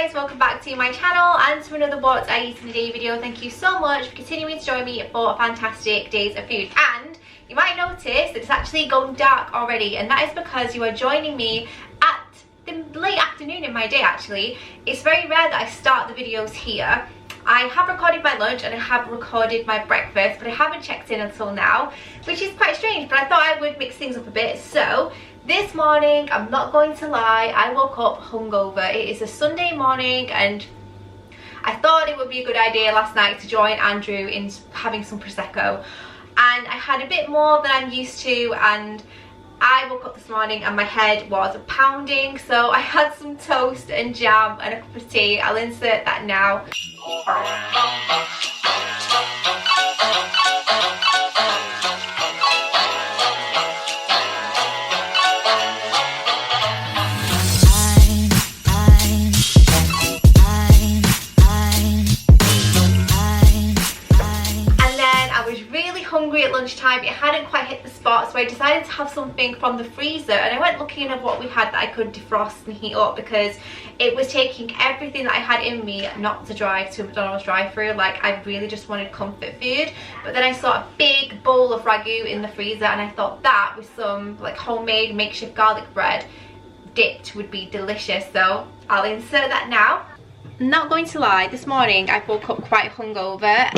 guys, welcome back to my channel and to another What I Eat in a Day video. Thank you so much for continuing to join me for fantastic days of food. And you might notice that it's actually gone dark already, and that is because you are joining me at the late afternoon in my day. Actually, it's very rare that I start the videos here. I have recorded my lunch and I have recorded my breakfast, but I haven't checked in until now, which is quite strange, but I thought I would mix things up a bit. So this morning, I'm not going to lie, I woke up hungover. It is a Sunday morning and I thought it would be a good idea last night to join Andrew in having some Prosecco. And I had a bit more than I'm used to, and I woke up this morning and my head was pounding, so I had some toast and jam and a cup of tea. I'll insert that now. Hungry at lunchtime. It hadn't quite hit the spot, so I decided to have something from the freezer, and I went looking at what we had that I could defrost and heat up, because it was taking everything that I had in me not to drive to a McDonald's drive-through. Like, I really just wanted comfort food. But then I saw a big bowl of ragu in the freezer, and I thought that with some like homemade makeshift garlic bread dipped would be delicious, so I'll insert that now. Not going to lie, this morning I woke up quite hungover,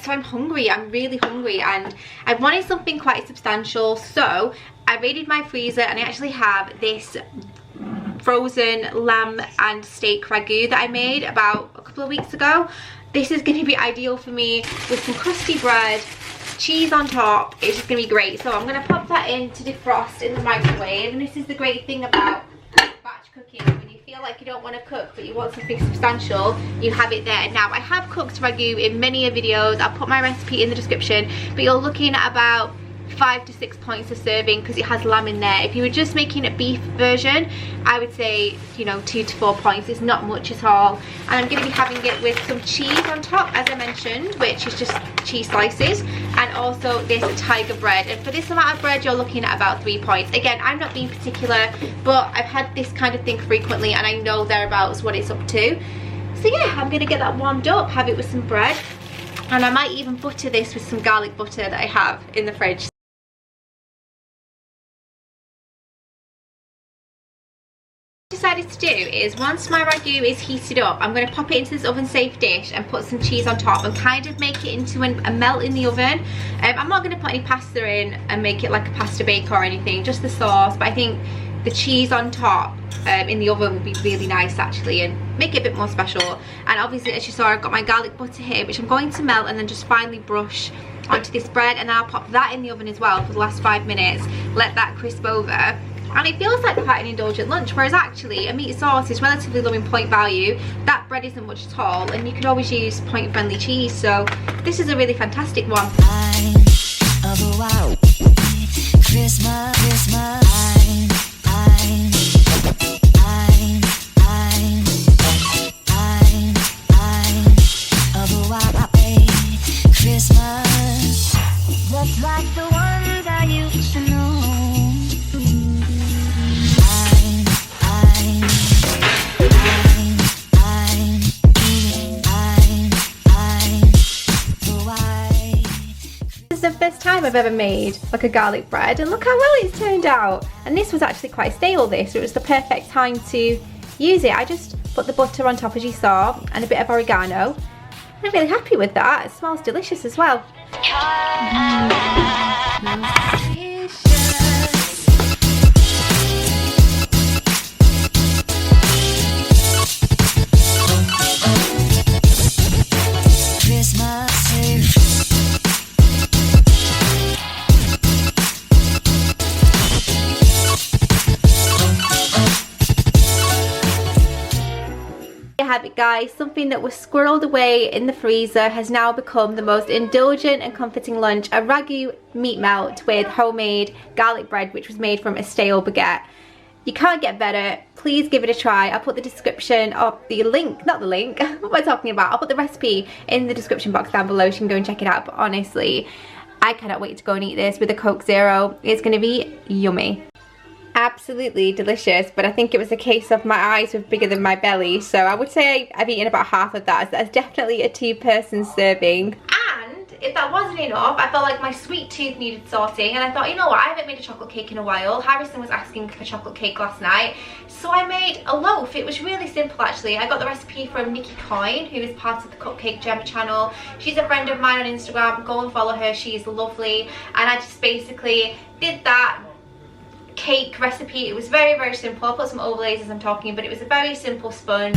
so I'm hungry. I'm really hungry and I wanted something quite substantial, so I raided my freezer and I actually have this frozen lamb and steak ragu that I made about a couple of weeks ago. This is going to be ideal for me with some crusty bread, cheese on top. It's just going to be great. So I'm going to pop that in to defrost in the microwave, and this is the great thing about batch cooking. Feel like you don't want to cook but you want something substantial, you have it there. Now, I have cooked ragu in many videos. I'll put my recipe in the description, but you're looking at about 5 to 6 points a serving because it has lamb in there. If you were just making a beef version, I would say, you know, 2 to 4 points. It's not much at all. And I'm going to be having it with some cheese on top, as I mentioned, which is just cheese slices, and also this tiger bread. And for this amount of bread, you're looking at about 3 points. Again, I'm not being particular, but I've had this kind of thing frequently and I know thereabouts what it's up to. So yeah, I'm going to get that warmed up, have it with some bread, and I might even butter this with some garlic butter that I have in the fridge. Decided to do is, once my ragu is heated up, I'm going to pop it into this oven safe dish and put some cheese on top and kind of make it into a melt in the oven. I'm not going to put any pasta in and make it like a pasta bake or anything, just the sauce, but I think the cheese on top in the oven would be really nice actually and make it a bit more special. And obviously, as you saw, I've got my garlic butter here, which I'm going to melt and then just finally brush onto this bread, and then I'll pop that in the oven as well for the last 5 minutes, let that crisp over. And it feels like quite an indulgent lunch, whereas actually a meat sauce is relatively low in point value. That bread isn't much at all, and you could always use point friendly cheese, so this is a really fantastic one. Just like the ones I used to know. The first time I've ever made like a garlic bread, and look how well it's turned out. And this was actually quite stale, this, so it was the perfect time to use it. I just put the butter on top, as you saw, and a bit of oregano. I'm really happy with that. It smells delicious as well. Have it, guys. Something that was squirreled away in the freezer has now become the most indulgent and comforting lunch. A ragu meat melt with homemade garlic bread, which was made from a stale baguette. You can't get better. Please give it a try. I'll put the description of the link, not the link, what am I talking about? I'll put the recipe in the description box down below so you can go and check it out. But honestly, I cannot wait to go and eat this with a Coke Zero. It's going to be yummy. Absolutely delicious, but I think it was a case of my eyes were bigger than my belly, so I would say I've eaten about half of that. That's definitely a 2-person serving. And if that wasn't enough, I felt like my sweet tooth needed sorting, and I thought, you know what, I haven't made a chocolate cake in a while. Harrison was asking for chocolate cake last night, so I made a loaf. It was really simple actually. I got the recipe from Nikki Coyne, who is part of the Cupcake Gemma channel. She's a friend of mine on Instagram. Go and follow her, she's lovely. And I just basically did that cake recipe. It was very, very simple. I'll put some overlays as I'm talking, but it was a very simple sponge.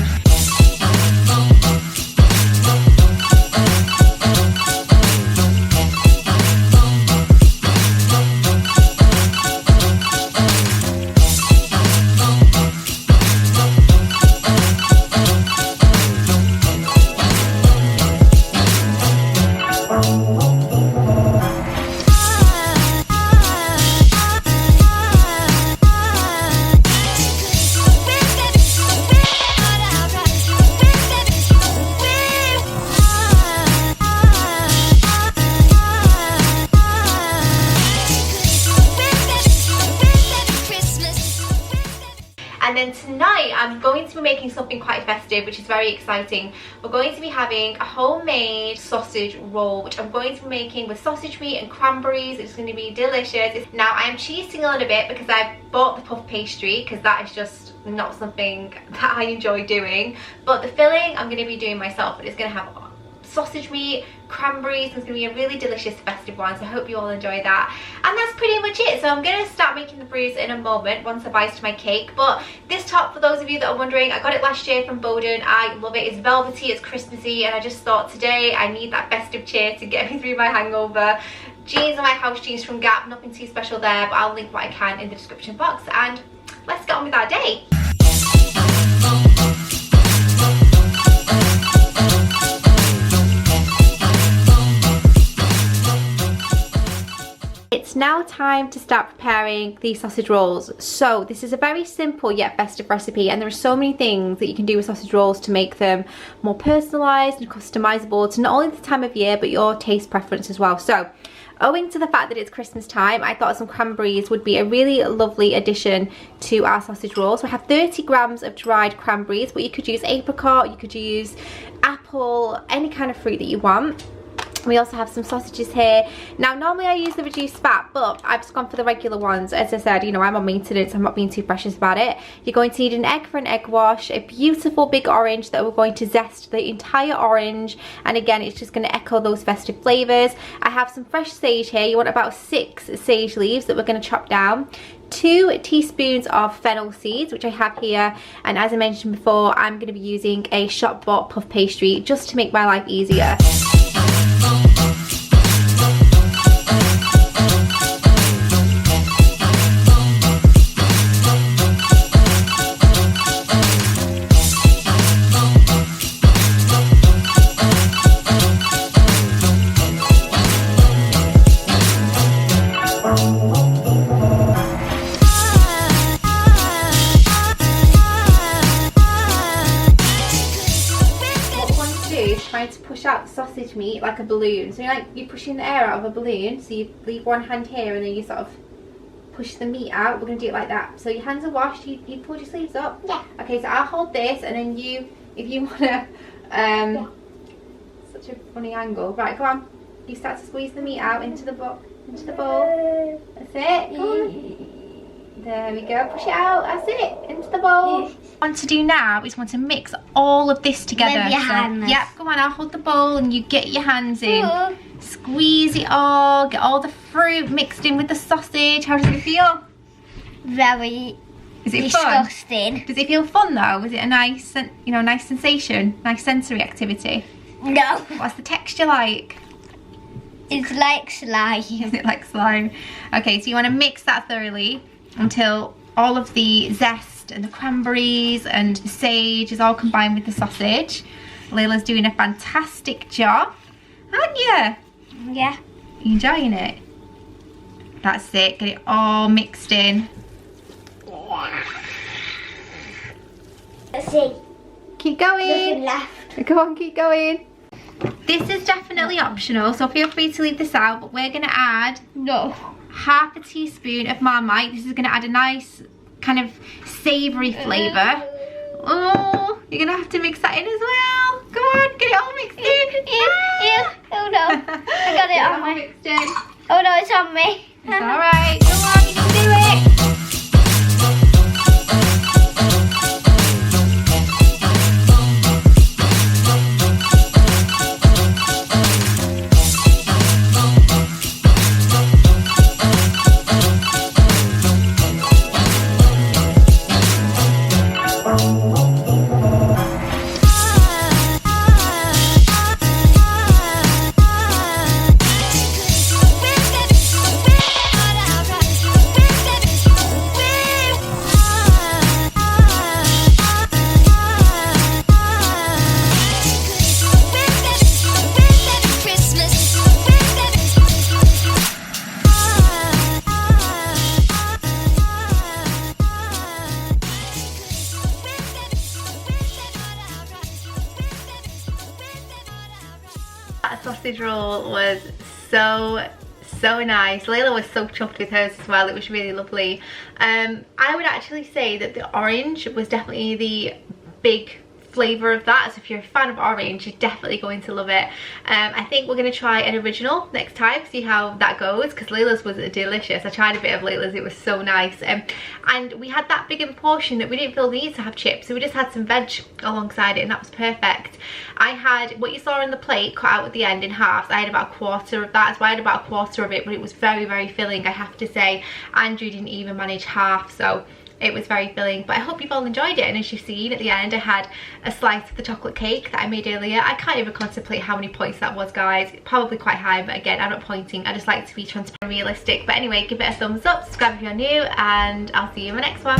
And then tonight I'm going to be making something quite festive, which is very exciting. We're going to be having a homemade sausage roll, which I'm going to be making with sausage meat and cranberries. It's going to be delicious. Now I'm cheating a little bit because I bought the puff pastry, because that is just not something that I enjoy doing. But the filling I'm going to be doing myself, but it's going to have sausage meat, cranberries, and it's going to be a really delicious festive one, so I hope you all enjoy that. And that's pretty much it. So I'm going to start making the bruise in a moment once I've iced my cake. But this top, for those of you that are wondering, I got it last year from Boden. I love it. It's velvety, it's Christmassy, and I just thought today I need that festive cheer to get me through my hangover. Jeans are my house jeans from Gap, nothing too special there, but I'll link what I can in the description box, and let's get on with our day. It's now time to start preparing the sausage rolls. So this is a very simple yet festive recipe, and there are so many things that you can do with sausage rolls to make them more personalised and customisable to not only the time of year but your taste preference as well. So owing to the fact that it's Christmas time, I thought some cranberries would be a really lovely addition to our sausage roll. So I have 30 grams of dried cranberries, but you could use apricot, you could use apple, any kind of fruit that you want. We also have some sausages here. Now normally I use the reduced fat, but I've just gone for the regular ones. As I said, you know, I'm on maintenance, I'm not being too precious about it. You're going to need an egg for an egg wash, a beautiful big orange that we're going to zest the entire orange, and again it's just going to echo those festive flavours. I have some fresh sage here. You want about 6 sage leaves that we're going to chop down. 2 teaspoons of fennel seeds, which I have here, and as I mentioned before, I'm going to be using a shop bought puff pastry just to make my life easier. Trying to push out the sausage meat like a balloon. So you're pushing the air out of a balloon, so you leave one hand here and then you sort of push the meat out. We're going to do it like that. So your hands are washed, you pulled your sleeves up? Yeah. Okay, so I'll hold this, and then you, if you want to, yeah. Such a funny angle. Right, go on. You start to squeeze the meat out into the bowl. That's it. Come on. There we go, push it out, that's it, into the bowl. What I want to do now is want to mix all of this together. With your hands. Yep, come on, I'll hold the bowl and you get your hands in. Squeeze it all, get all the fruit mixed in with the sausage. How does it feel? Very Is it disgusting. fun? Does it feel fun though? Was it a nice, you know, nice sensation, nice sensory activity? No. What's the texture like? It's like slime. Is it like slime? Okay, so you want to mix that thoroughly until all of the zest and the cranberries and the sage is all combined with the sausage. Layla's doing a fantastic job, aren't you? Yeah. You enjoying it? That's it, get it all mixed in. Let's see. Keep going. Nothing left. Go on, keep going. This is definitely optional, so feel free to leave this out, but we're going to add half a teaspoon of Marmite. This is going to add a nice kind of savoury flavour. Oh, you're going to have to mix that in as well. Come on, get it all mixed in. Oh no, I got it on me. Mixed in. Oh no, it's on me. It's alright, come on, you can do it. That sausage roll was so nice. Layla was so chuffed with hers as well. It was really lovely. I would actually say that the orange was definitely the big flavour of that, so if you're a fan of orange, you're definitely going to love it. I think we're going to try an original next time, see how that goes, because Layla's was delicious. I tried a bit of Layla's, it was so nice. And we had that big in portion that we didn't feel the need to have chips, so we just had some veg alongside it, and that was perfect. I had what you saw on the plate cut out at the end in halves. I had about a quarter of that, so I had about a quarter of it, but it was very filling, I have to say. Andrew didn't even manage half, so it was very filling. But I hope you've all enjoyed it, and as you've seen at the end, I had a slice of the chocolate cake that I made earlier. I can't even contemplate how many points that was, guys. Probably quite high, but again, I'm not pointing, I just like to be transparent and realistic. But anyway, give it a thumbs up, subscribe if you're new, and I'll see you in the next one.